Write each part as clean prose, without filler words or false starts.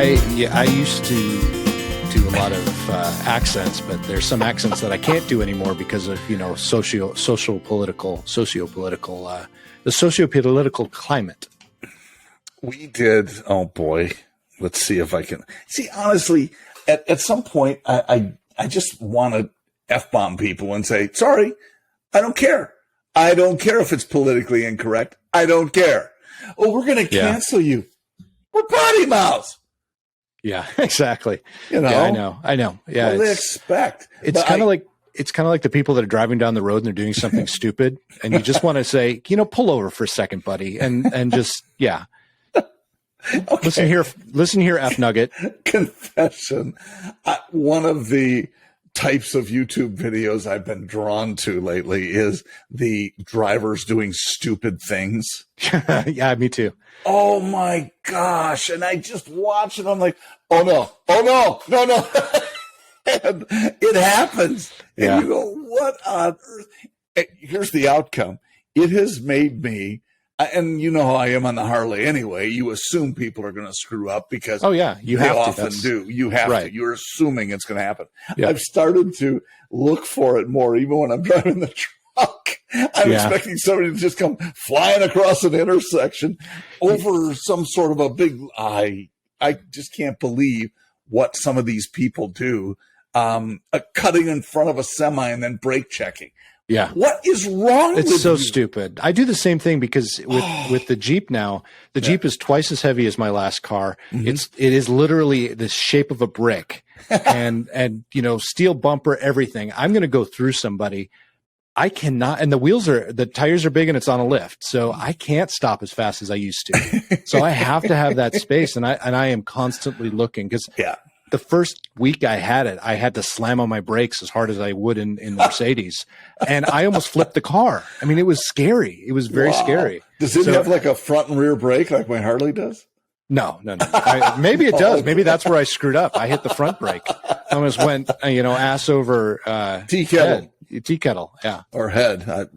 I used to do a lot of accents, but there's some accents that I can't do anymore because of, the socio-political climate. We did. Oh boy, let's see if I can see. Honestly, at some point, I just want to F-bomb people and say, sorry, I don't care. I don't care if it's politically incorrect. I don't care. Oh, we're going to cancel you. We're PoddiMouths. Yeah, exactly. Yeah, I know. Yeah, what do they expect? It's kind of like the people that are driving down the road and they're doing something stupid, and you just want to say, pull over for a second, buddy, and just Okay. Listen here, F Nugget. Confession. One of the types of YouTube videos I've been drawn to lately is the drivers doing stupid things. Yeah, me too. Oh my gosh. And I just watch it. I'm like, oh no. No. And it happens. And you go, what on earth? Here's the outcome. It has made me, and you know how I am on the Harley anyway. You assume people are going to screw up because you have they often do. You have to. You're assuming it's going to happen. Yeah. I've started to look for it more, even when I'm driving the truck. I'm expecting somebody to just come flying across an intersection over some sort of a big. I just can't believe what some of these people do. Cutting in front of a semi and then brake checking. Yeah. What is wrong with you? It's so stupid. I do the same thing because with the Jeep now, the Jeep is twice as heavy as my last car. Mm-hmm. It is literally the shape of a brick and steel bumper, everything. I'm going to go through somebody. I cannot, and the tires are big and it's on a lift. So I can't stop as fast as I used to. So I have to have that space. And I am constantly looking because the first week I had it, I had to slam on my brakes as hard as I would in Mercedes. And I almost flipped the car. I mean, it was scary. It was very scary. Does it have like a front and rear brake like my Harley does? No. Maybe it does. Maybe that's where I screwed up. I hit the front brake. I almost went, ass over tea kettle. Tea kettle, yeah. Or head.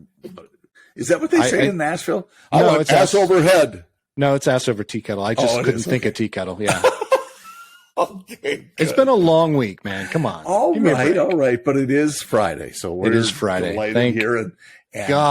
Is that what they say in Nashville? No, it's ass over head. No, it's ass over tea kettle. I just couldn't think of tea kettle, yeah. Okay, good. It's been a long week, man. Come on. All right. But it is Friday, so we're delighted here. And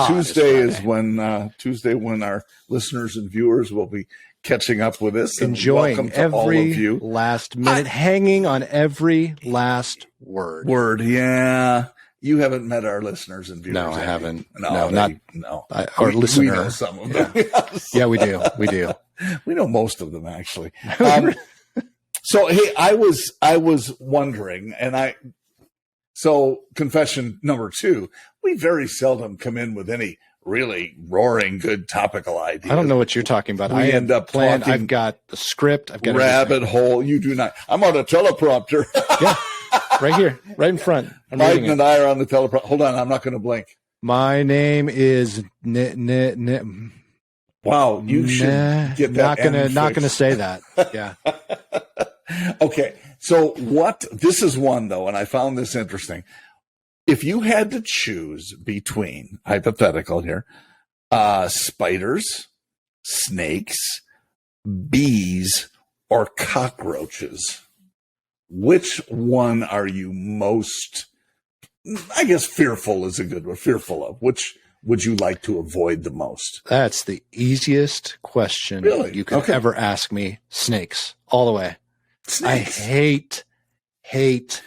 Tuesday is when our listeners and viewers will be catching up with us. Enjoying every last minute, hanging on every last word. Yeah. You haven't met our listeners and viewers. No, I haven't. No. Our listener. We know some of them. Yeah, we do. We know most of them, actually. So, hey, I was wondering, so confession number 2, we very seldom come in with any really roaring good topical ideas. I don't know what you're talking about. We end up talking. I've got the script. I've got rabbit hole. You do not. I'm on a teleprompter. Yeah, right here, right in front. Biden and I are on the teleprompter. Hold on, I'm not going to blink. My name is Wow, you should get that. Not gonna say that. Yeah. Okay, so this is one though, and I found this interesting. If you had to choose between, hypothetical here, spiders, snakes, bees, or cockroaches, which one are you most, I guess fearful is a good word, fearful of? Which would you like to avoid the most? That's the easiest question you could ever ask me. Snakes, all the way. Snakes. I hate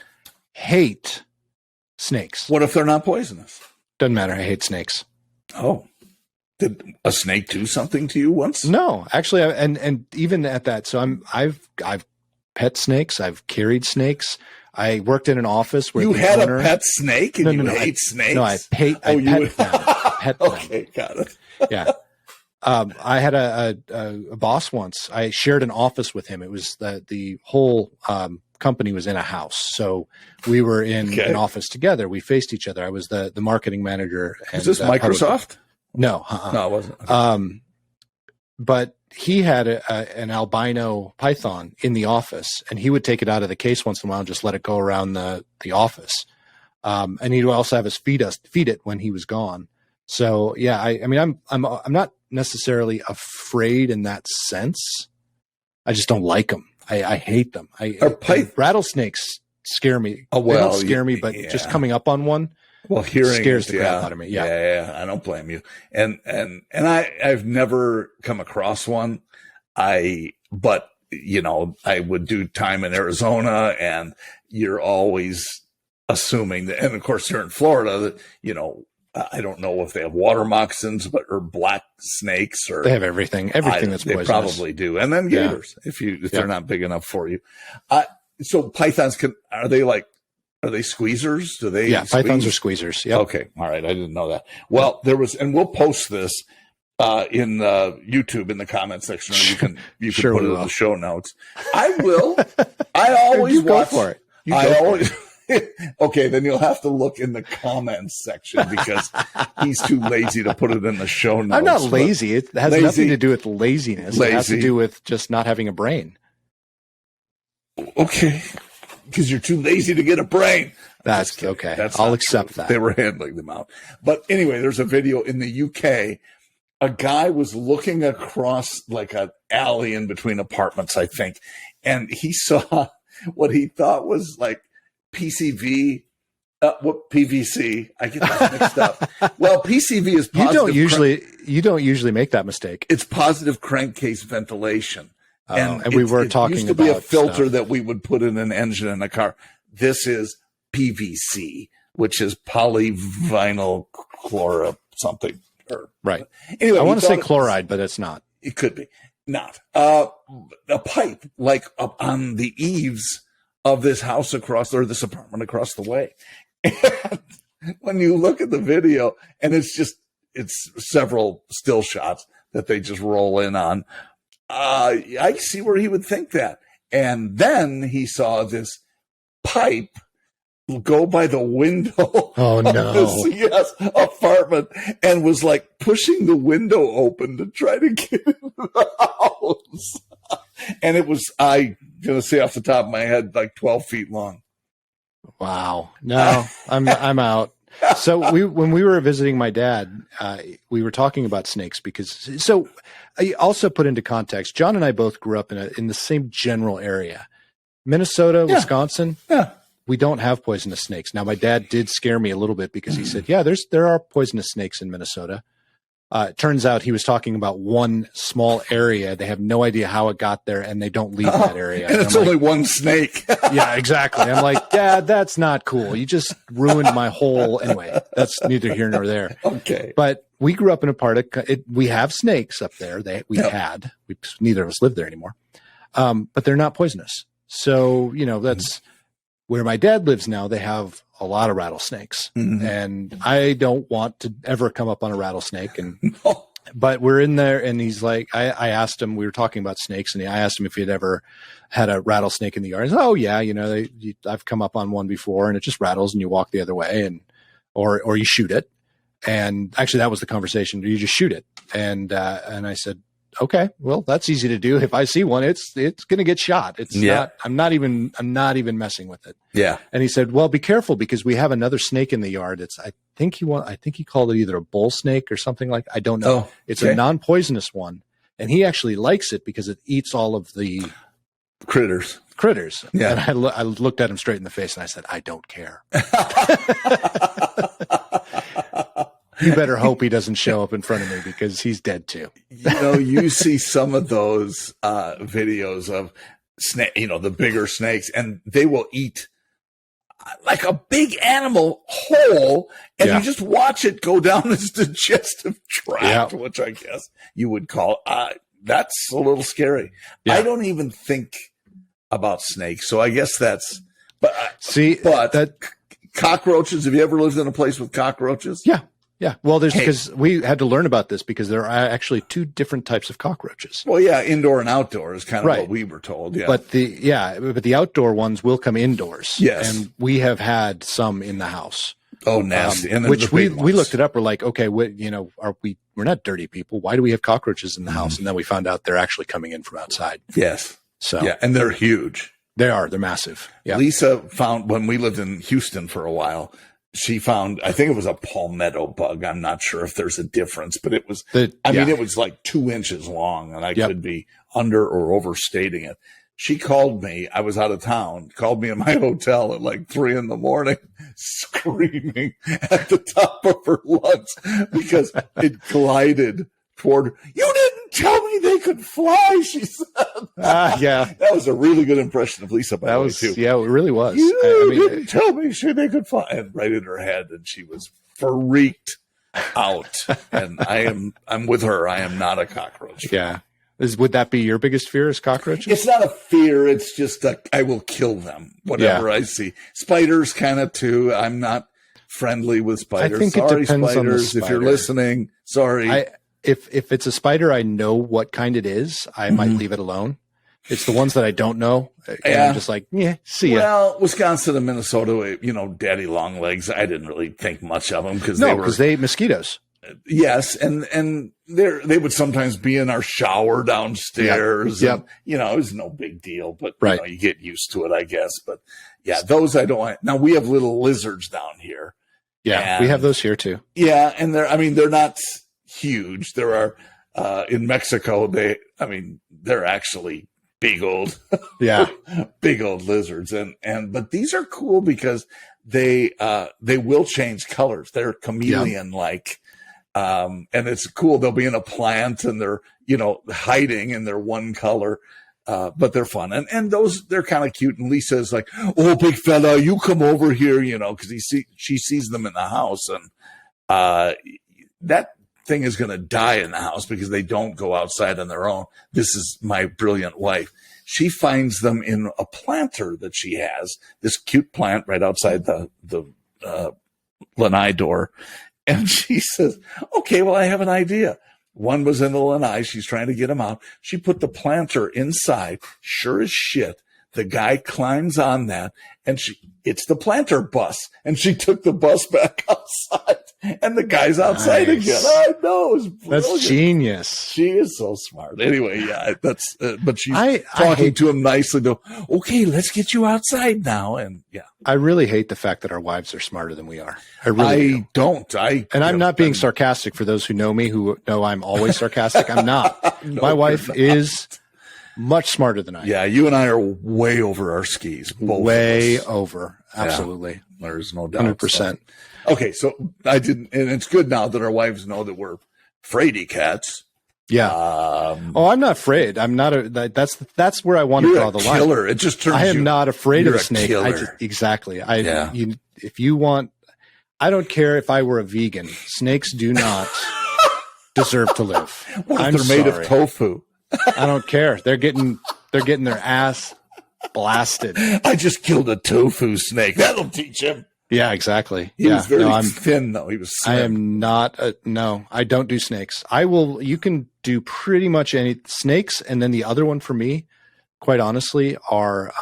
snakes. What if they're not poisonous? Doesn't matter. I hate snakes. Oh, did a snake do something to you once? No, actually, and even at that. So I've pet snakes. I've carried snakes. I worked in an office where you had a pet snake and you hate snakes. No, I pet them. Pet them. Okay, got it. Yeah. I had a boss once. I shared an office with him. It was the whole company was in a house. So we were in an office together. We faced each other. I was the marketing manager. Is this Microsoft? No. No, it wasn't. Okay. But he had an albino python in the office, and he would take it out of the case once in a while and just let it go around the office. And he'd also have us feed it when he was gone. So yeah, I mean, I'm not necessarily afraid in that sense. I just don't like them. I hate them. Rattlesnakes scare me. Oh, well, they don't scare me, but just coming up on one. Well, hearing scares the crap out of me. Yeah. I don't blame you. And I've never come across one. But you know, I would do time in Arizona, and you're always assuming that, and of course here in Florida, that, you know, I don't know if they have water moccasins, or black snakes, or they have everything that's poisonous. They probably do. And then gators, if they're not big enough for you. So pythons are they squeezers? Do they? Yeah, squeeze? pythons are squeezers. Yeah. Okay. All right. I didn't know that. Well, there was, and we'll post this in YouTube in the comment section. You can sure put it in the show notes. I will. I always go for it. Okay, then you'll have to look in the comments section because he's too lazy to put it in the show notes. I'm not lazy. It has nothing to do with laziness. It has to do with just not having a brain. Okay. Because you're too lazy to get a brain. That's okay. I'll accept that. They were handling them out. But anyway, there's a video in the UK. A guy was looking across like an alley in between apartments, I think, and he saw what he thought was like PVC. I get that mixed up. Well, PCV is positive. You don't usually make that mistake. It's positive crank-case ventilation. And we were talking about, it used to be a filter stuff that we would put in an engine in a car. This is PVC, which is polyvinyl chloro something. Right. Anyway, I want to say chloride, but it's not. It could be not. A pipe like up on the eaves of this house this apartment across the way. And when you look at the video, and it's several still shots that they just roll in on. I see where he would think that. And then he saw this pipe go by the window of this apartment and was like pushing the window open to try to get into the house. And it was, I'm going to say off the top of my head, like 12 feet long. Wow. No, I'm out. So when we were visiting my dad, we were talking about snakes so I also put into context, John and I both grew up in the same general area, Minnesota, Wisconsin. Yeah. We don't have poisonous snakes. Now, my dad did scare me a little bit because he said, there are poisonous snakes in Minnesota. It turns out he was talking about one small area. They have no idea how it got there, and they don't leave that area. And it's only one snake. Yeah, exactly. I'm like, Dad, that's not cool. You just ruined my whole. Anyway, that's neither here nor there. Okay. But we grew up in a part of it. We have snakes up there. Neither of us live there anymore. But they're not poisonous. So, that's where my dad lives now. They have a lot of rattlesnakes, and I don't want to ever come up on a rattlesnake. But we're in there, and he's like, I asked him, we were talking about snakes, and I asked him if he had ever had a rattlesnake in the yard. He said, oh yeah, I've come up on one before, and it just rattles, and you walk the other way, or you shoot it. And actually, that was the conversation. You just shoot it, and I said, okay, well, that's easy to do. If I see one, it's going to get shot. It's not, I'm not even messing with it. Yeah. And he said, well, be careful because we have another snake in the yard. I think he called it either a bull snake or something like, I don't know. It's a non-poisonous one. And he actually likes it because it eats all of the critters. Yeah. And I looked at him straight in the face and I said, I don't care. You better hope he doesn't show up in front of me because he's dead too. You see some of those videos of the bigger snakes, and they will eat like a big animal whole, and you just watch it go down its digestive tract, which I guess you would call that's a little scary. Yeah. I don't even think about snakes, so I guess that's. But cockroaches. Have you ever lived in a place with cockroaches? Yeah. Yeah, well, because we had to learn about this because there are actually two different types of cockroaches. Well, yeah, indoor and outdoor is kind of what we were told. Yeah, but the outdoor ones will come indoors. Yes, and we have had some in the house. Oh, nasty! And which we looked it up. We're like, okay, we're not dirty people. Why do we have cockroaches in the house? And then we found out they're actually coming in from outside. Yes. So and they're huge. They are. They're massive. Yeah. Lisa found when we lived in Houston for a while. She found, I think it was a palmetto bug. I'm not sure if there's a difference, but it was, it was like 2 inches long, and I could be under or overstating it. she called me. I was out of town, called me in my hotel at like 3 a.m, screaming at the top of her lungs because it glided toward her. You didn't tell me they could fly, she said. Yeah. That was a really good impression of Lisa, by the way, too. Yeah, it really was. You didn't tell me they could fly. And right in her head, and she was freaked out. And I'm with her. I am not a cockroach. Yeah. Would that be your biggest fear, is cockroaches? It's not a fear. It's just I will kill them, whatever I see. Spiders kind of too. I'm not friendly with spiders. I think sorry, it depends spiders, on the spider. if you're listening. Sorry. If it's a spider, I know what kind it is. I might leave it alone. It's the ones that I don't know. And I'm just like, see ya. Well, Wisconsin and Minnesota, daddy long legs. I didn't really think much of them because they ate mosquitoes. Yes, and they would sometimes be in our shower downstairs. Yep. And, it was no big deal, but you get used to it, I guess. But yeah, those I don't want. Now we have little lizards down here. Yeah, we have those here too. Yeah, and they're not huge. There are in Mexico. They're actually big old, big old lizards, but these are cool because they will change colors. They're chameleon like. And it's cool. They'll be in a plant and they're, hiding in their one color. But they're fun. And those, they're kind of cute. And Lisa's like, oh, big fella, you come over here, cause she sees them in the house. And, that thing is going to die in the house because they don't go outside on their own. This is my brilliant wife. She finds them in a planter that she has, this cute plant right outside the lanai door. And she says, okay, well, I have an idea. One was in the lanai. She's trying to get him out. She put the planter inside. Sure as shit, the guy climbs on that, and it's the planter bus. And she took the bus back outside, and the guy's outside again. I know. That's genius. She is so smart. Anyway, yeah, that's, but she's talking to him nicely, though. Okay, let's get you outside now. And yeah. I really hate the fact that our wives are smarter than we are. I really don't. I'm not being sarcastic for those who know me, who know I'm always sarcastic. I'm not. No, my wife is much smarter than I am. Yeah, you and I are way over our skis. Way over. Absolutely. Yeah, there's no doubt. 100%. Okay, so and it's good now that our wives know that we're fraidy cats. Yeah. I'm not afraid. I'm not that's where I want to draw the line. Killer. It just turns. I am not afraid of a snake. Exactly. If you want, I don't care if I were a vegan. Snakes do not deserve to live. What if they're made of tofu? I don't care. They're getting their ass blasted. I just killed a tofu snake. That'll teach him. Yeah, exactly. He was very thin, though. He was slim. I am not. No, I don't do snakes. You can do pretty much any snakes. And then the other one for me, quite honestly, are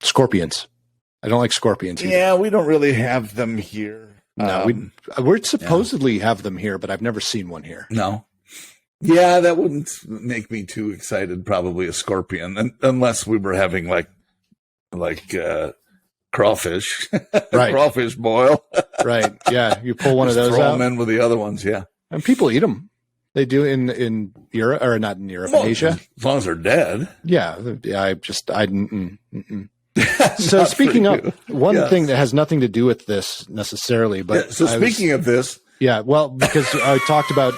scorpions. I don't like scorpions either. Yeah, we don't really have them here. No, we're supposedly have them here, but I've never seen one here. No. Yeah, that wouldn't make me too excited, probably a scorpion, unless we were having like crawfish. Right. Crawfish boil. Right. Yeah. You pull one of those throw out. them in with the other ones. Yeah. And people eat them. They do in Europe, or not in Europe, in Asia. As long as they're dead. Yeah. So speaking of one thing that has nothing to do with this necessarily, but speaking of this, well, because I talked about,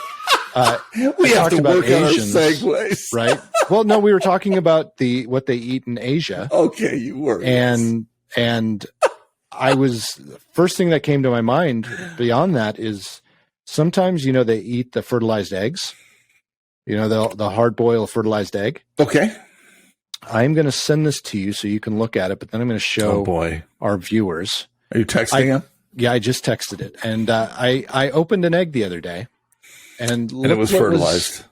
we have to work on our segues, right? Well, no, we were talking about what they eat in Asia. Okay, you were, and I was first thing that came to my mind beyond that is sometimes they eat the fertilized eggs, the hard boil fertilized egg. Okay. I'm going to send this to you so you can look at it, but then I'm going to show our viewers. Are you texting him? Yeah, I just texted it. And I opened an egg the other day. And it was fertilized.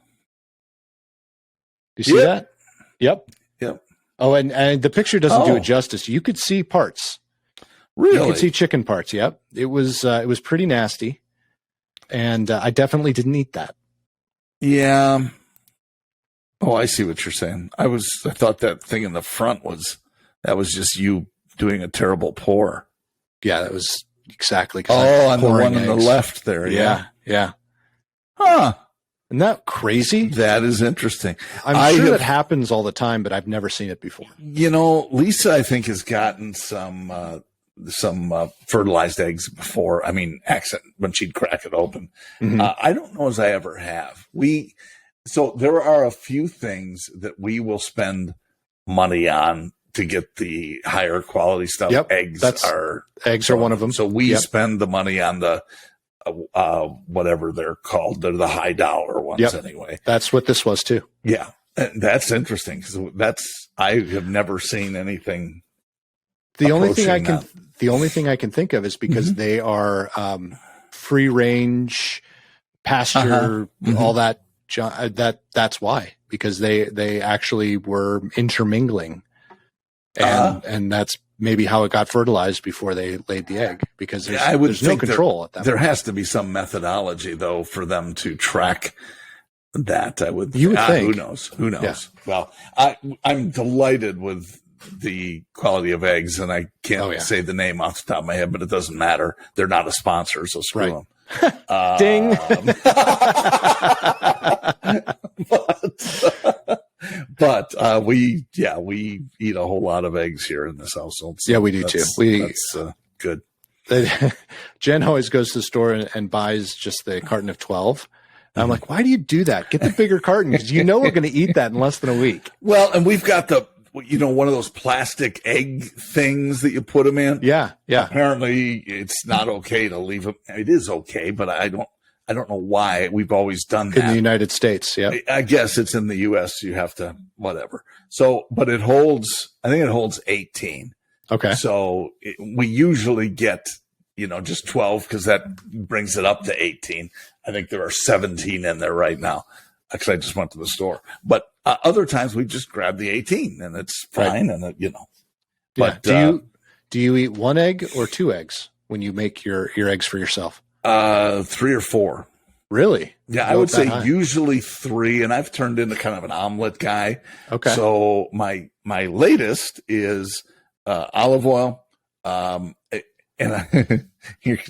Do you see that? Yep. Yep. Oh, and the picture doesn't do it justice. You could see parts. Really? You could see chicken parts. Yep. It was pretty nasty. And I definitely didn't eat that. Yeah. Oh, I see what you're saying. I thought that thing in the front was just you doing a terrible pour. Yeah, that was exactly. Oh, on the one on the left there. Yeah. Huh. Isn't that crazy? That is interesting. I'm sure that happens all the time, but I've never seen it before. You know, Lisa, I think, has gotten some fertilized eggs before. I mean, accident when she'd crack it open. Mm-hmm. I don't know as I ever have. So there are a few things that we will spend money on to get the higher quality stuff. Yep, eggs are one of them. So we spend the money on the whatever they're called. They're the high dollar ones anyway. That's what this was too. Yeah. And that's interesting because I have never seen anything. The only thing I can think of is because they are free range pasture, all that. That's why, because they actually were intermingling, and that's maybe how it got fertilized before they laid the egg, because there's no control at that there point. has to be some methodology though for them to track that. You would think. Who knows? Yeah. Well, I'm delighted with the quality of eggs, and I can't say the name off the top of my head, but it doesn't matter. They're not a sponsor, so screw them. Ding. But we eat a whole lot of eggs here in this household. So yeah, we do too. That's good. Jen always goes to the store and buys just the carton of 12. And I'm like, why do you do that? Get the bigger carton, because you know we're going to eat that in less than a week. Well, and we've got one of those plastic egg things that you put them in. Yeah. Apparently, it's not okay to leave them. It is okay, but I don't know why we've always done that in the United States. Yeah, I guess it's in the U.S. You have to whatever. So, but it holds. I think it holds 18. Okay. So we usually get just 12 because that brings it up to 18. I think there are 17 in there right now. Actually, I just went to the store, but other times we just grab the 18 and it's fine. Right. And but do you eat one egg or two eggs when you make your eggs for yourself? 3 or 4. Really? Yeah, I would say usually 3, and I've turned into kind of an omelet guy. Okay. So my latest is olive oil. And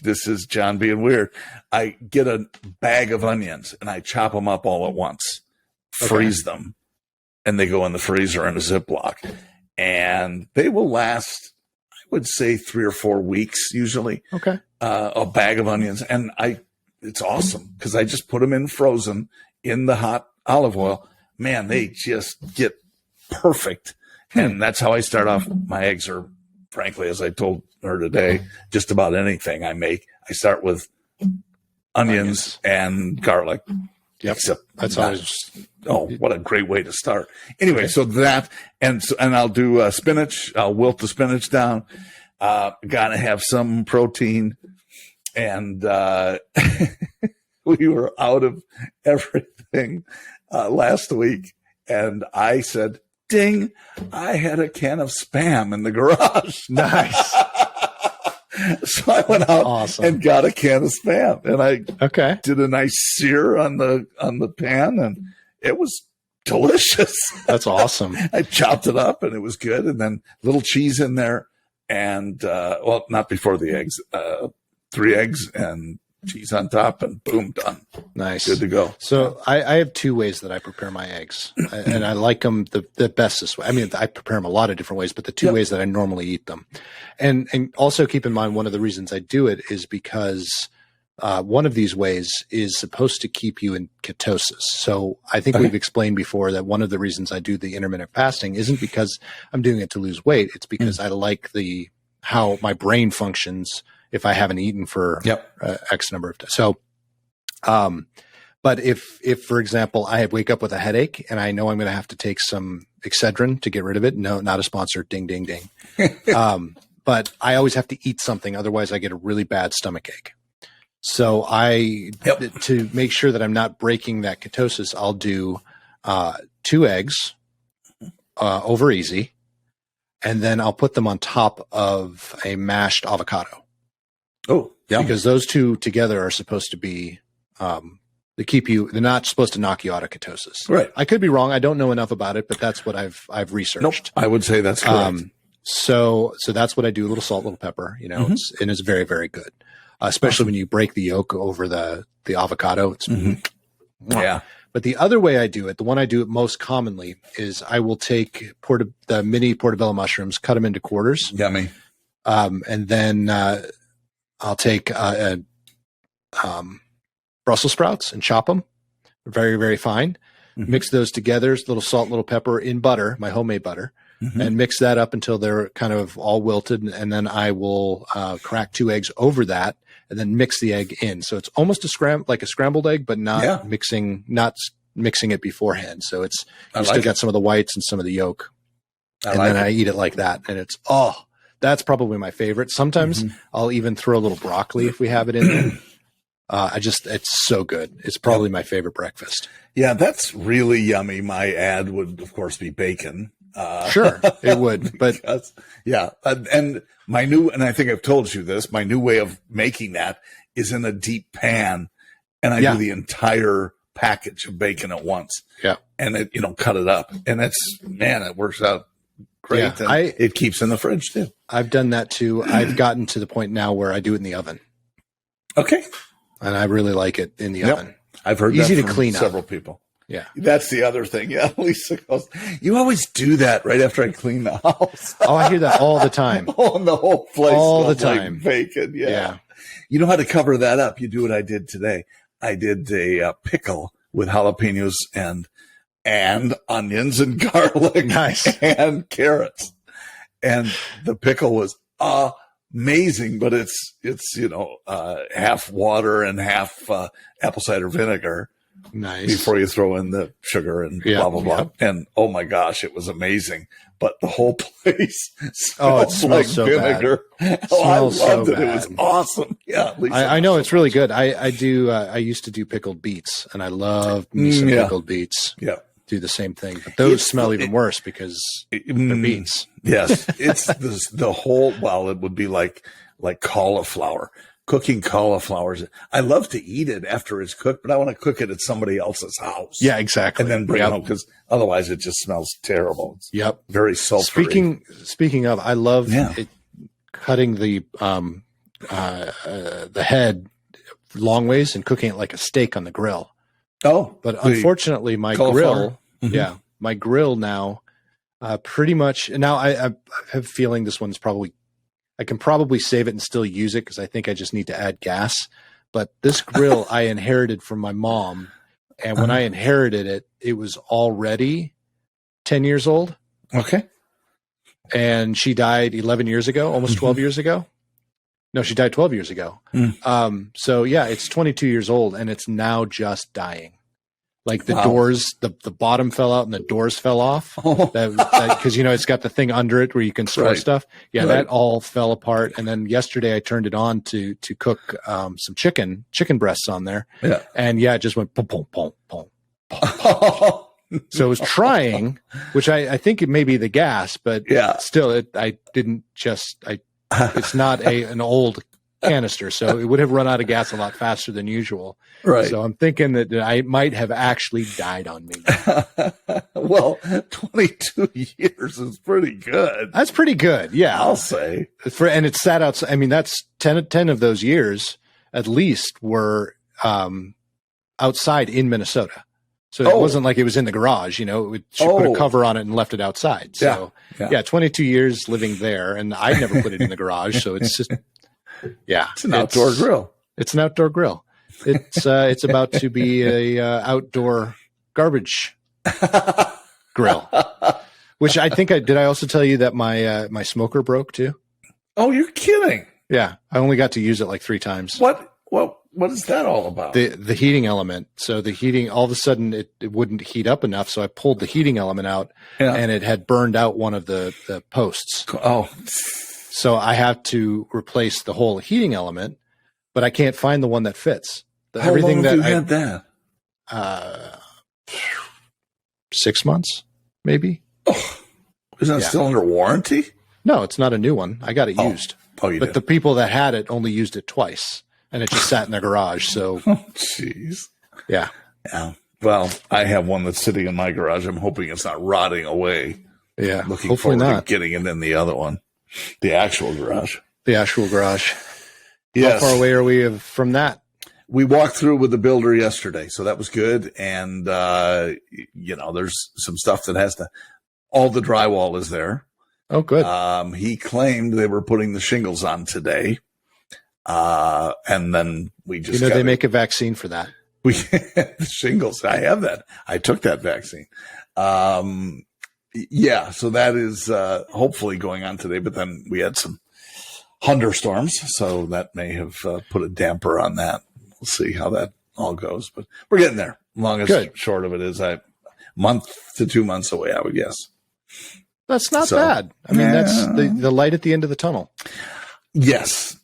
this is John being weird. I get a bag of onions and I chop them up all at once, freeze them, and they go in the freezer in a Ziploc. And they will last, I would say, 3 or 4 weeks usually. Okay. A bag of onions. And it's awesome because I just put them in frozen in the hot olive oil. Man, they just get perfect. And that's how I start off. My eggs are, frankly, as I told her today, just about anything I make, I start with onions and garlic. Yep. Except that's always. Oh, what a great way to start. Anyway, so that, and I'll do spinach. I'll wilt the spinach down. Gotta have some protein. And we were out of everything last week. And I said, ding, I had a can of Spam in the garage. Nice. So I went out and got a can of Spam, and I did a nice sear on the pan, and it was delicious. That's awesome. I chopped it up, and it was good, and then little cheese in there, and well, not before the eggs, 3 eggs and cheese on top, and boom, done. Nice. Good to go. So I have 2 ways that I prepare my eggs, and I like them the best this way. I mean, I prepare them a lot of different ways, but the 2 ways that I normally eat them. And also keep in mind, one of the reasons I do it is because one of these ways is supposed to keep you in ketosis. So I think we've explained before that one of the reasons I do the intermittent fasting isn't because I'm doing it to lose weight. It's because I like how my brain functions if I haven't eaten for X number of days. So, but if for example, I wake up with a headache and I know I'm going to have to take some Excedrin to get rid of it. No, not a sponsor. Ding, ding, ding. But I always have to eat something. Otherwise I get a really bad stomach ache. So to make sure that I'm not breaking that ketosis, I'll do 2 eggs over easy. And then I'll put them on top of a mashed avocado. Oh, yeah. Because those 2 together are supposed to be, they're not supposed to knock you out of ketosis. Right. I could be wrong. I don't know enough about it, but that's what I've researched. Nope. I would say that's correct. So that's what I do. A little salt, a little pepper, and it's very, very good. Especially when you break the yolk over the avocado. It's Yeah. But the other way I do it, the one I do it most commonly, is I will take the mini portobello mushrooms, cut them into quarters. Yummy. And then I'll take Brussels sprouts and chop them very, very fine. Mm-hmm. Mix those together, a little salt, little pepper in butter, my homemade butter, and mix that up until they're kind of all wilted. And then I will crack 2 eggs over that and then mix the egg in. So it's almost like a scrambled egg, but not mixing it beforehand. So it's still got some of the whites and some of the yolk. I eat it like that. And it's, that's probably my favorite. Sometimes I'll even throw a little broccoli if we have it in there. It's so good. It's probably my favorite breakfast. Yeah, that's really yummy. My ad would, of course, be bacon. Sure, it would. But and I think I've told you this, my new way of making that is in a deep pan, and I do the entire package of bacon at once. Yeah. And it, cut it up, and it works out great. Yeah, it keeps in the fridge too. I've done that too. I've gotten to the point now where I do it in the oven. Okay. And I really like it in the oven. I've heard easy that to from clean several up. people. Yeah. That's the other thing. Yeah. Lisa goes, you always do that right after I clean the house. I hear that all the time. And the whole place all the smells time. Like bacon. Yeah. You know how to cover that up? You do what I did today. I did a pickle with jalapenos and onions and garlic and carrots. And the pickle was amazing, but it's half water and half apple cider vinegar. Nice. Before you throw in the sugar and blah blah blah. And oh my gosh, it was amazing. But the whole place smells like so vinegar. Bad. I loved it. It was awesome. Yeah, I know it's really good. I used to do pickled beets, and I love me some pickled beets. Yeah. Do the same thing, but those smell even worse because they're beets. Yes, it's the whole. Well, it would be like cauliflower. Cooking cauliflowers. I love to eat it after it's cooked, but I want to cook it at somebody else's house. Yeah, exactly. And then bring it home because otherwise it just smells terrible. It's very sulfury. Speaking of, I love cutting the head long ways and cooking it like a steak on the grill. Oh, but unfortunately, my grill, my grill now, pretty much. Now I have a feeling this one's probably. I can probably save it and still use it because I think I just need to add gas. But this grill I inherited from my mom, and when I inherited it, it was already 10 years old. Okay. And she died 11 years ago, almost 12 years ago. No, she died 12 years ago. So yeah, it's 22 years old, and it's now just dying. Like the doors, the bottom fell out and the doors fell off. Because it's got the thing under it where you can store stuff. Yeah, that all fell apart. And then yesterday I turned it on to cook some chicken breasts on there. Yeah, and it just went boom, boom, boom, boom. So it was trying, which I think it may be the gas, but still, it's not an old canister, so it would have run out of gas a lot faster than usual. Right. So I'm thinking that I might have actually died on me. Well, 22 years is pretty good. That's pretty good. Yeah. I'll say. And it sat outside. I mean, that's 10 of those years at least were outside in Minnesota. So it wasn't like it was in the garage, she put a cover on it and left it outside. So 22 years living there, and I never put it in the garage. So it's just, it's an outdoor grill. It's an outdoor grill. It's about to be a outdoor garbage grill, which I think did I also tell you that my smoker broke too? Oh, you're kidding. Yeah. I only got to use it like 3 times. What is that all about? The heating element. So the heating, all of a sudden it wouldn't heat up enough. So I pulled the heating element out and it had burned out one of the posts. Oh, so I have to replace the whole heating element, but I can't find the one that fits. How long have you had that? 6 months, maybe. Oh, isn't it still under warranty? No, it's not a new one. I got it used. Oh, you But did. the people that had it only used it twice. And it just sat in their garage. So, jeez. Yeah. Well, I have one that's sitting in my garage. I'm hoping it's not rotting away. Yeah. Looking hopefully forward not. to getting it in the other one, the actual garage. The actual garage. Yes. How far away are we from that? we walked through with the builder yesterday, so that was good. And, there's some stuff that has to, all the drywall is there. Oh, good. He claimed they were putting the shingles on today. And then we just, they make a vaccine for that. The shingles. I have that. I took that vaccine. Yeah. So that is, hopefully going on today, but then we had some thunderstorms. So that may have put a damper on that. We'll see how that all goes, but we're getting there. Long as short of it is a month to 2 months away, I would guess. That's not bad. I mean, that's the light at the end of the tunnel. Yes.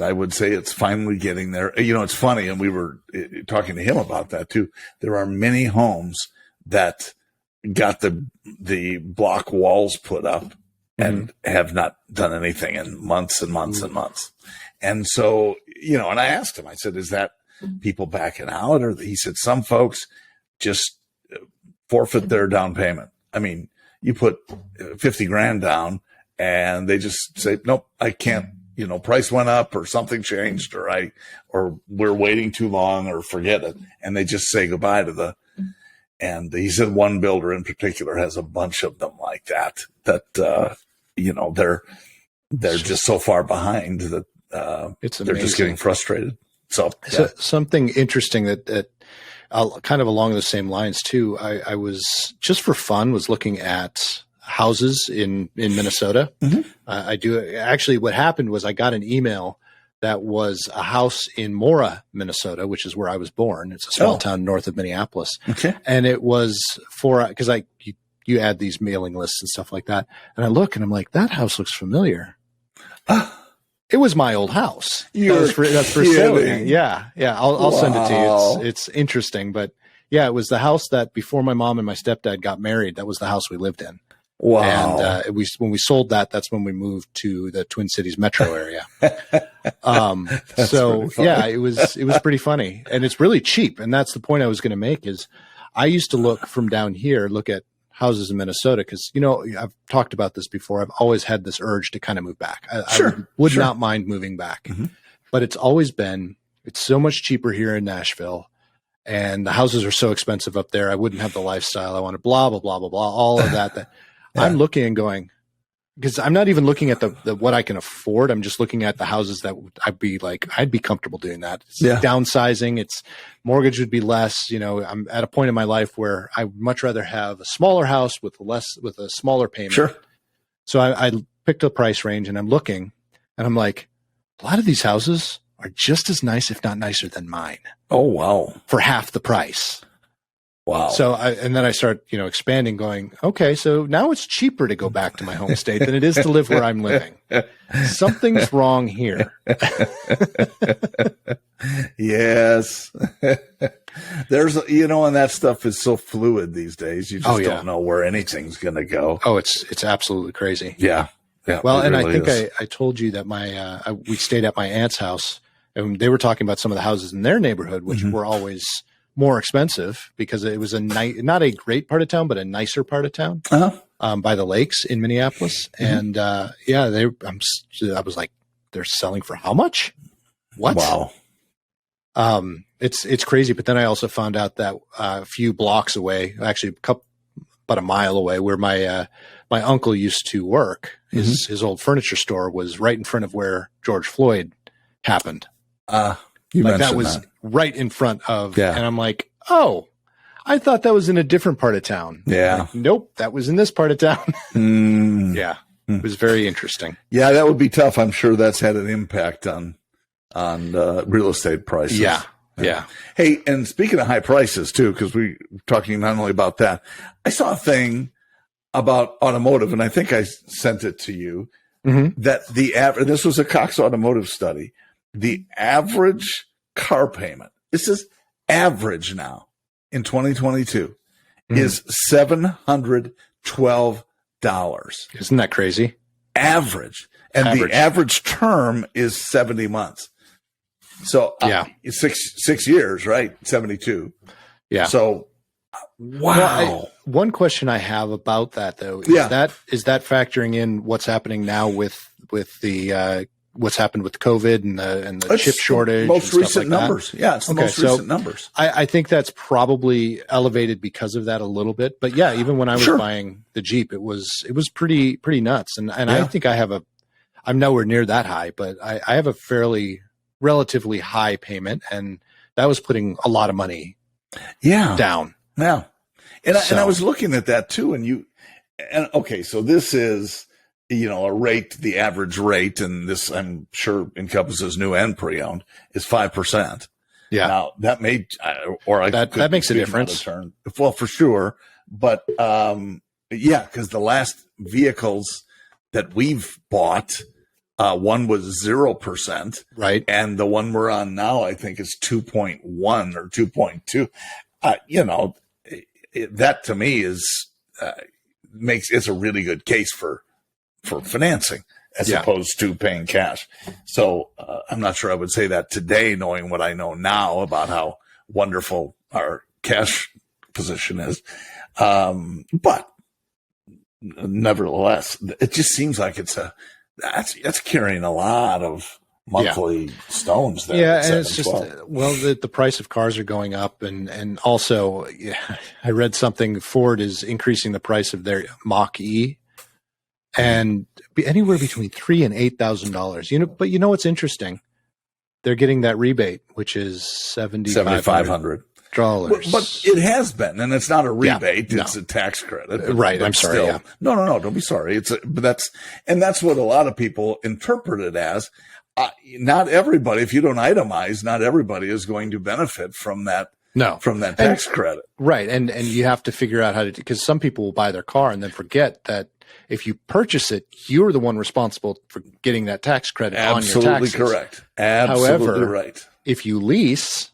I would say it's finally getting there. It's funny. And we were talking to him about that too. There are many homes that got the block walls put up and have not done anything in months and months and months. And so, and I asked him, I said, is that people backing out? Or he said, some folks just forfeit their down payment. I mean, you put 50 grand down and they just say, nope, I can't, price went up or something changed or we're waiting too long or forget it. And they just say goodbye to and he said one builder in particular has a bunch of them like that, they're just so far behind that, they're just getting frustrated. So something interesting that kind of along the same lines too. I was just for fun was looking at houses in Minnesota. I do actually. What happened was I got an email that was a house in Mora, Minnesota, which is where I was born. It's a small town north of Minneapolis. Okay, and it was because you add these mailing lists and stuff like that, and I look and I'm like, that house looks familiar. It was my old house. That's for sale. Yeah. I'll send it to you. It's interesting, but yeah, it was the house that before my mom and my stepdad got married, that was the house we lived in. Wow. And when we sold that, that's when we moved to the Twin Cities metro area. So yeah, it was pretty funny, and it's really cheap. And that's the point I was going to make is I used to look from down here, look at houses in Minnesota, because I've talked about this before. I've always had this urge to kind of move back. I would not mind moving back, but it's always been it's so much cheaper here in Nashville, and the houses are so expensive up there. I wouldn't have the lifestyle I wanted. Blah blah blah blah blah. All of that. I'm looking and going, because I'm not even looking at the what I can afford. I'm just looking at the houses that I'd be comfortable doing that. It's downsizing. It's mortgage would be less. I'm at a point in my life where I would much rather have a smaller house with a smaller payment. Sure. So I picked a price range and I'm looking and I'm like, a lot of these houses are just as nice, if not nicer than mine. Oh, wow. For half the price. Wow. So and then I start, expanding going, okay, so now it's cheaper to go back to my home state than it is to live where I'm living. Something's wrong here. Yes. There's, and that stuff is so fluid these days. You just don't know where anything's going to go. Oh, it's absolutely crazy. Yeah. Yeah. Well, and really I think I told you that we stayed at my aunt's house and they were talking about some of the houses in their neighborhood, which were always more expensive because it was not a great part of town, but a nicer part of town by the lakes in Minneapolis. And I was like, they're selling for how much? What? Wow. It's crazy. But then I also found out that a few blocks away, actually about a mile away, where my uncle used to work, his old furniture store was right in front of where George Floyd happened. That was right in front of, and I'm like, oh, I thought that was in a different part of town. Yeah. Like, nope, that was in this part of town. Yeah. It was very interesting. Yeah, that would be tough. I'm sure that's had an impact on real estate prices. Yeah. Hey, and speaking of high prices too, because we're talking not only about that, I saw a thing about automotive, and I think I sent it to you, that this was a Cox Automotive study. The average car payment, this is average now in 2022, is $712. Isn't that crazy? Average. And the average term is 70 months. So 6 years, right? 72. Yeah. So, wow. Well, one question I have about that though, is that factoring in what's happening now with the what's happened with COVID and the chip shortage. Most and recent like numbers. Yeah, it's the most recent numbers. I think that's probably elevated because of that a little bit. But yeah, even when I was buying the Jeep, it was pretty nuts. And I think I'm nowhere near that high, but I have a relatively high payment, and that was putting a lot of money down. Yeah. And I was looking at that too. Okay, so this is, a rate, the average rate, and this I'm sure encompasses new and pre-owned, is 5%. Yeah. Now that that makes a difference. Well, for sure. But, because the last vehicles that we've bought, one was 0%. Right. And the one we're on now, I think is 2.1 or 2.2. That to me is, it's a really good case for financing as opposed to paying cash. So I'm not sure I would say that today, knowing what I know now about how wonderful our cash position is. But nevertheless, it just seems like that's carrying a lot of monthly stones there. Yeah, and it's just the price of cars are going up, and also I read something. Ford is increasing the price of their Mach-E, and anywhere between $3,000 and $8,000. But what's interesting? They're getting that rebate, which is $7,500. But it has been, and it's not a rebate; it's a tax credit. Right? I'm sorry. Still, no, don't be sorry. That's what a lot of people interpret it as. Not everybody, if you don't itemize, not everybody is going to benefit from that. No, from that tax credit. Right, and you have to figure out how to, because some people will buy their car and then forget that if you purchase it, you're the one responsible for getting that tax credit on your taxes. Absolutely correct. Absolutely However, right. If you lease,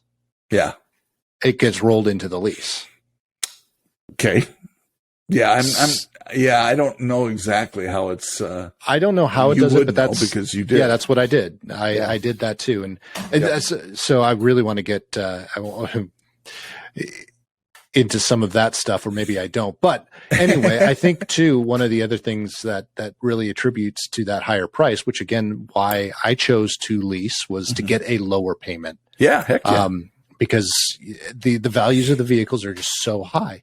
it gets rolled into the lease. Okay. Yeah, I don't know exactly how it's. I don't know how it does it, but that's because you did. Yeah, that's what I did. I did that too, and so I really want to get into some of that stuff, or maybe I don't. But anyway, I think too, one of the other things that really attributes to that higher price, which again, why I chose to lease, was to get a lower payment. Yeah, heck yeah. Because the values of the vehicles are just so high.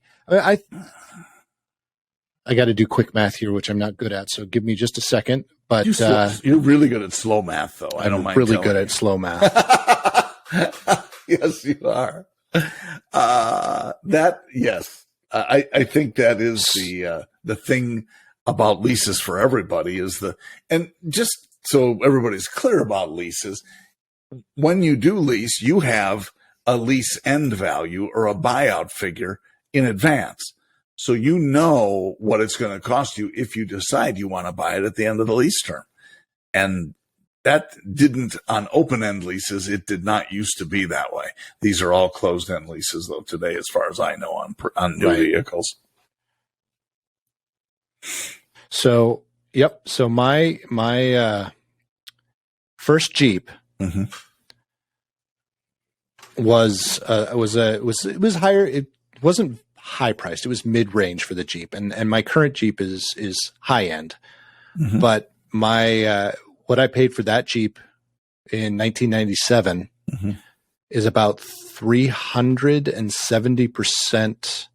I got to do quick math here, which I'm not good at. So give me just a second. But you're really good at slow math, though. I don't mind. Really good at slow math. Yes, you are. Yes. I think that is the thing about leases for everybody and just so everybody's clear about leases, when you do lease, you have a lease end value or a buyout figure in advance. So you know what it's going to cost you if you decide you want to buy it at the end of the lease term. And that didn't, on open-end leases, it did not used to be that way. These are all closed-end leases, though, today, as far as I know, on new vehicles. So, yep. So my first Jeep was higher. It wasn't high priced. It was mid range for the Jeep, and my current Jeep is high end. But my what I paid for that Jeep in 1997 is about 370%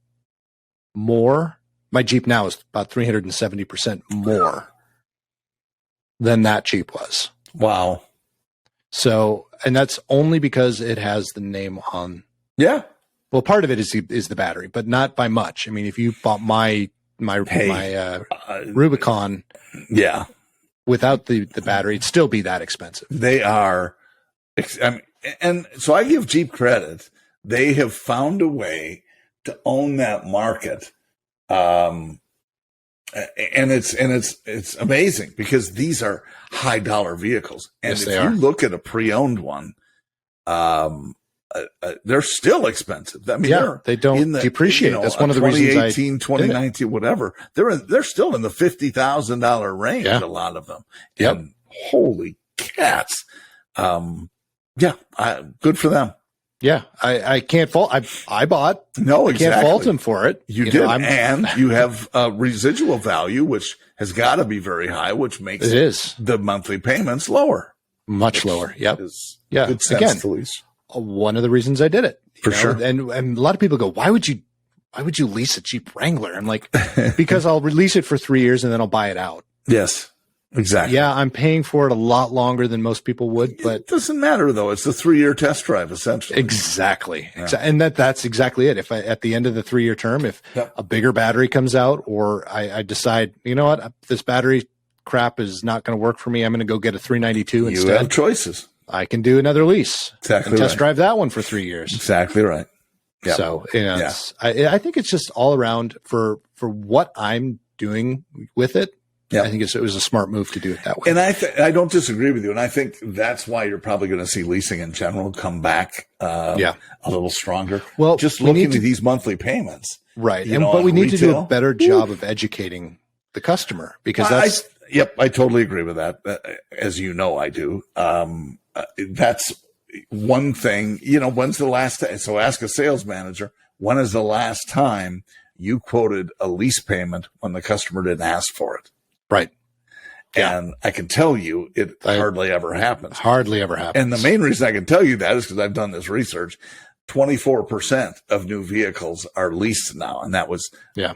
more. My Jeep now is about 370% more than that Jeep was. Wow. So, and that's only because it has the name on. Yeah. Well, part of it is the battery, but not by much. I mean, if you bought my Rubicon, without the battery, it'd still be that expensive. They are, and so I give Jeep credit. They have found a way to own that market, and it's amazing because these are high dollar vehicles, and if you look at a pre-owned one, they're still expensive. I mean, they don't depreciate. That's one of the reasons 2019, whatever. They're still in the $50,000 range. A lot of them. Yep. And holy cats. Good for them. Yeah. I can't fault. I bought. No, exactly. I can't fault him for it. You did. And you have residual value, which has got to be very high, which makes the monthly payments lower. Much lower. Yep. Yeah. Good sense Again, to lease. one of the reasons I did it. For sure. And a lot of people go, why would you lease a Jeep Wrangler? I'm like, because I'll release it for 3 years and then I'll buy it out. Yes, exactly. Yeah, I'm paying for it a lot longer than most people would, but it doesn't matter though. It's the 3-year test drive essentially. Exactly. Yeah. And that's exactly it. If at the end of the 3-year term, if a bigger battery comes out, or I decide, you know what, this battery crap is not going to work for me, I'm going to go get a 392 instead. You have choices. I can do another lease. Exactly. And test drive that one for 3 years. Exactly right. Yep. So, I think it's just all around for what I'm doing with it. Yeah. I think it was a smart move to do it that way. And I don't disagree with you. And I think that's why you're probably going to see leasing in general come back a little stronger. Well, just looking at these monthly payments. Right. But we need to do a better job of educating the customer, because I totally agree with that. As you know, I do. That's one thing, when's the last time? So ask a sales manager, when is the last time you quoted a lease payment when the customer didn't ask for it? Right. And I can tell you it hardly ever happens. Hardly ever happens. And the main reason I can tell you that is because I've done this research. 24% of new vehicles are leased now. And that was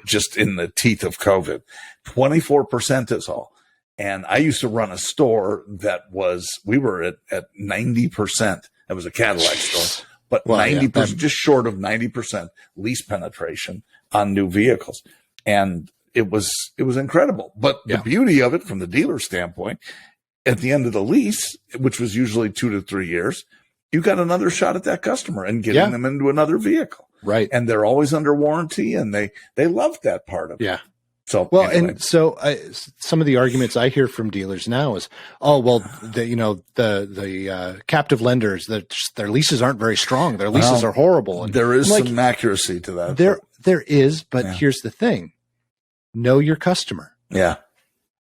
just in the teeth of COVID. 24% is all. And I used to run a store we were at 90%. It was a Cadillac store, but 90%, just short of 90% lease penetration on new vehicles. And it was incredible. But the beauty of it from the dealer standpoint, at the end of the lease, which was usually 2 to 3 years, you got another shot at that customer and getting them into another vehicle. Right. And they're always under warranty, and they loved that part of it. Yeah. So, anyway. And so some of the arguments I hear from dealers now is, the captive lenders, their leases aren't very strong. Their leases are horrible. And there is some accuracy to that. There is, but here's the thing. Know your customer. Yeah.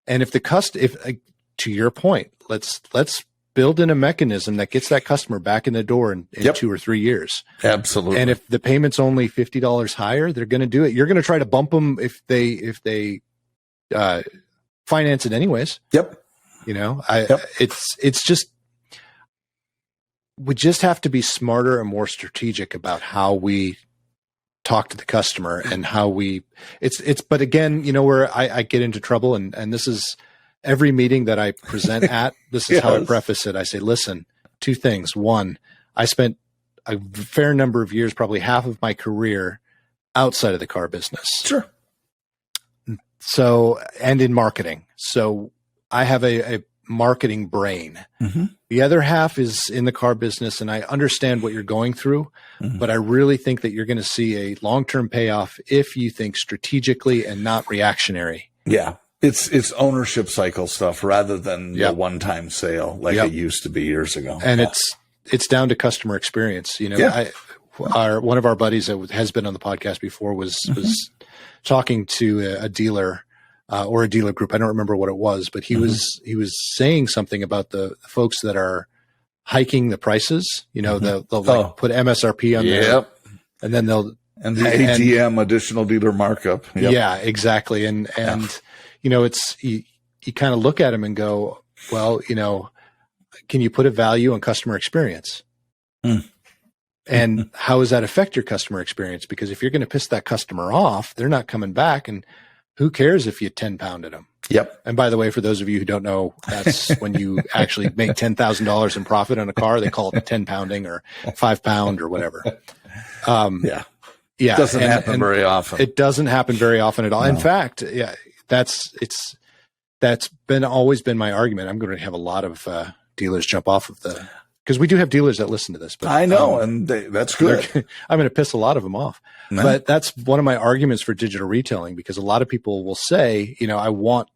And if to your point, let's build in a mechanism that gets that customer back in the door in 2 or 3 years. Absolutely. And if the payment's only $50 higher, they're going to do it. You're going to try to bump them if they finance it anyways. Yep. It's just, we just have to be smarter and more strategic about how we talk to the customer and how but again, where I get into trouble, and this is every meeting that I present at, this is how I preface it. I say, listen, 2 things. One, I spent a fair number of years, probably half of my career outside of the car business. Sure. So, and in marketing. So I have a marketing brain. Mm-hmm. The other half is in the car business, and I understand what you're going through, but I really think that you're going to see a long-term payoff if you think strategically and not reactionary. Yeah. It's ownership cycle stuff rather than the one-time sale like it used to be years ago. And it's down to customer experience. One of our buddies that has been on the podcast before was talking to a dealer or a dealer group. I don't remember what it was, but he was saying something about the folks that are hiking the prices. They'll put MSRP on there, and then the ADM additional dealer markup. Yep. Yeah, exactly. And it's you kind of look at them and go, well, can you put a value on customer experience? And how does that affect your customer experience? Because if you're going to piss that customer off, they're not coming back. And who cares if you 10-pounded them? Yep. And by the way, for those of you who don't know, that's when you actually make $10,000 in profit on a car. They call it 10-pounding or 5-pound or whatever. Yeah. It doesn't happen very often. It doesn't happen very often at all. No. In fact, that's always been my argument. I'm going to have a lot of dealers jump off of because we do have dealers that listen to this. But I know, and that's good. I'm going to piss a lot of them off. No. But that's one of my arguments for digital retailing, because a lot of people will say, I want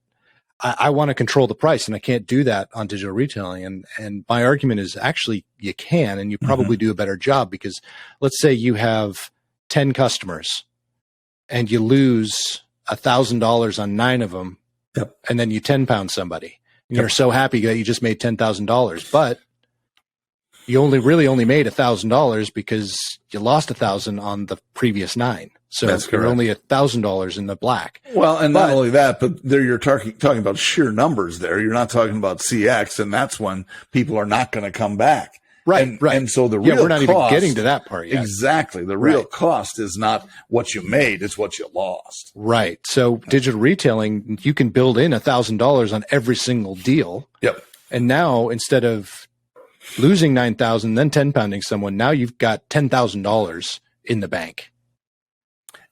to control the price, and I can't do that on digital retailing. And my argument is actually you can, and you probably do a better job, because let's say you have 10 customers and you lose $1,000 on 9 of them. Yep. And then you 10-pound somebody, and you're so happy that you just made $10,000, but you only made $1,000 because you lost $1,000 on the previous 9. So That's you're correct. only $1,000 in the black. Well, and not only that, but there you're talking about sheer numbers there. You're not talking about CX, and that's when people are not going to come back. Right, right. And so the real we're not even cost, getting to that part yet. Exactly. The real Right. cost is not what you made, it's what you lost. Right. So digital retailing, you can build in $1,000 on every single deal. Yep. And now instead of losing 9,000, then 10 pounding someone, now you've got $10,000 in the bank.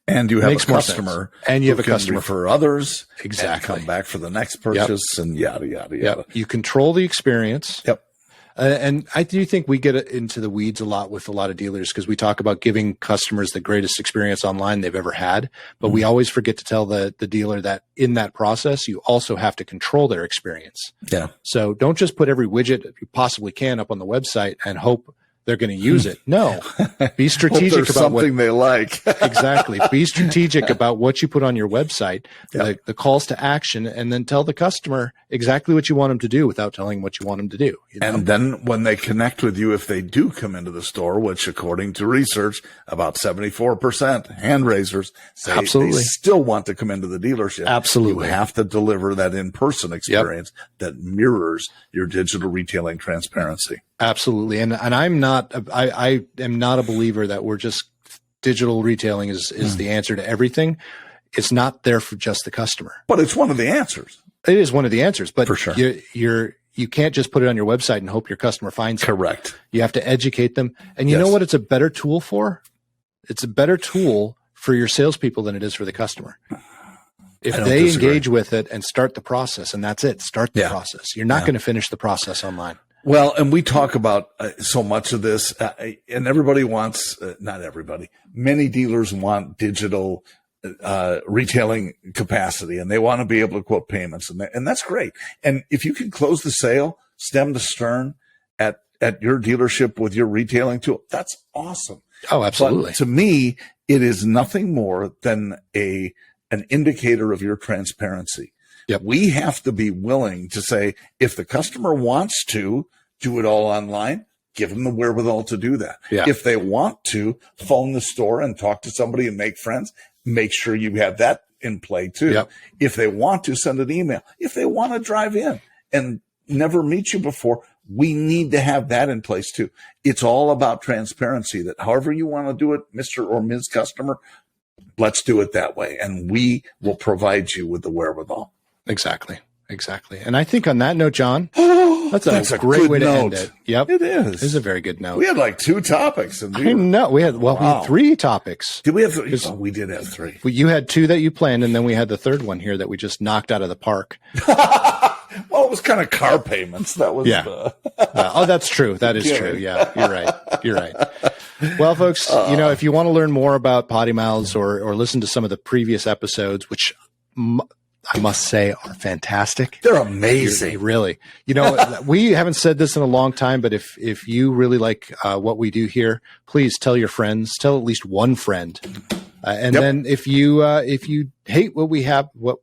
And you have Makes a more customer. sense. And you have who a can customer refer others. Exactly. And come back for the next purchase and yada, yada, yada. Yep. You control the experience. Yep. And I do think we get into the weeds a lot with a lot of dealers because we talk about giving customers the greatest experience online they've ever had. But we always forget to tell the dealer that in that process, you also have to control their experience. Yeah. So don't just put every widget you possibly can up on the website and hope they're going to use it. No, be strategic Hope there's about something they like. Exactly. Be strategic about what you put on your website, the calls to action, and then tell the customer exactly what you want them to do without telling them what you want them to do. You know? And then when they connect with you, if they do come into the store, which according to research, about 74% hand raisers say Absolutely. they still want to come into the dealership. Absolutely. You have to deliver that in-person experience that mirrors your digital retailing transparency. Absolutely. And I am not a believer that we're just digital retailing is the answer to everything. It's not there for just the customer. But it's one of the answers. It is one of the answers, but For sure. You can't just put it on your website and hope your customer finds it. Correct. You have to educate them. And you know what it's a better tool for? It's a better tool for your salespeople than it is for the customer. If they engage with it and start the process, and that's it, start the process. You're not going to finish the process online. Well, and we talk about so much of this, and everybody wants, not everybody, many dealers want digital retailing capacity, and they want to be able to quote payments, and that's great. And if you can close the sale, stem to stern at your dealership with your retailing tool, that's awesome. Oh, absolutely. But to me, it is nothing more than an indicator of your transparency. Yep. We have to be willing to say, if the customer wants to do it all online, give them the wherewithal to do that. Yeah. If they want to phone the store and talk to somebody and make friends, make sure you have that in play too. Yep. If they want to, send an email. If they want to drive in and never meet you before, we need to have that in place too. It's all about transparency, that however you want to do it, Mr. or Ms. Customer, let's do it that way. And we will provide you with the wherewithal. Exactly. And I think on that note, John, that's a great way to end it. Yep. It is. It is a very good note. We had like 2 topics. And I know. We had 3 topics. Did we have 3? Oh, we did have 3. You had 2 that you planned, and then we had the third one here that we just knocked out of the park. Well, it was kind of car payments. That was Oh, that's true. That is true. Yeah, you're right. Well, folks, if you want to learn more about PoddiMouths or listen to some of the previous episodes, which I must say are fantastic. They're amazing. Really. We haven't said this in a long time, but if you really like what we do here, please tell your friends, tell at least one friend. Then if you hate what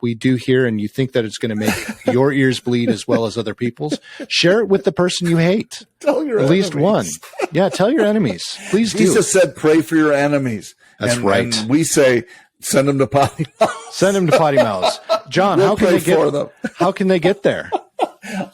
we do here, and you think that it's going to make your ears bleed as well as other people's, share it with the person you hate. Tell your at enemies. least one. Yeah, tell your enemies. Please do. Jesus said, "Pray for your enemies." That's right. And we say, send them to PoddiMouths. Send them to PoddiMouths. John, how can they get there?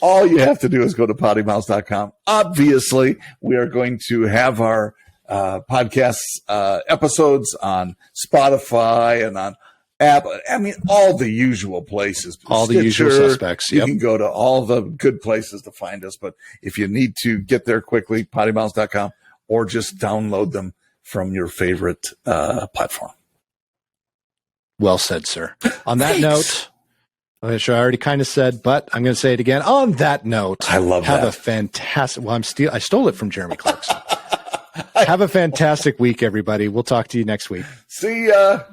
All you have to do is go to PoddiMouths.com. Obviously, we are going to have our podcast episodes on Spotify and on Apple. I mean, all the usual places. All Stitcher, the usual suspects. You can go to all the good places to find us. But if you need to get there quickly, PoddiMouths.com, or just download them from your favorite platform. Well said, sir. On that note, which I already kind of said, but I'm going to say it again. On that note, I love have that. a fantastic. Well, I stole it from Jeremy Clarkson. Have a fantastic week, everybody. We'll talk to you next week. See ya.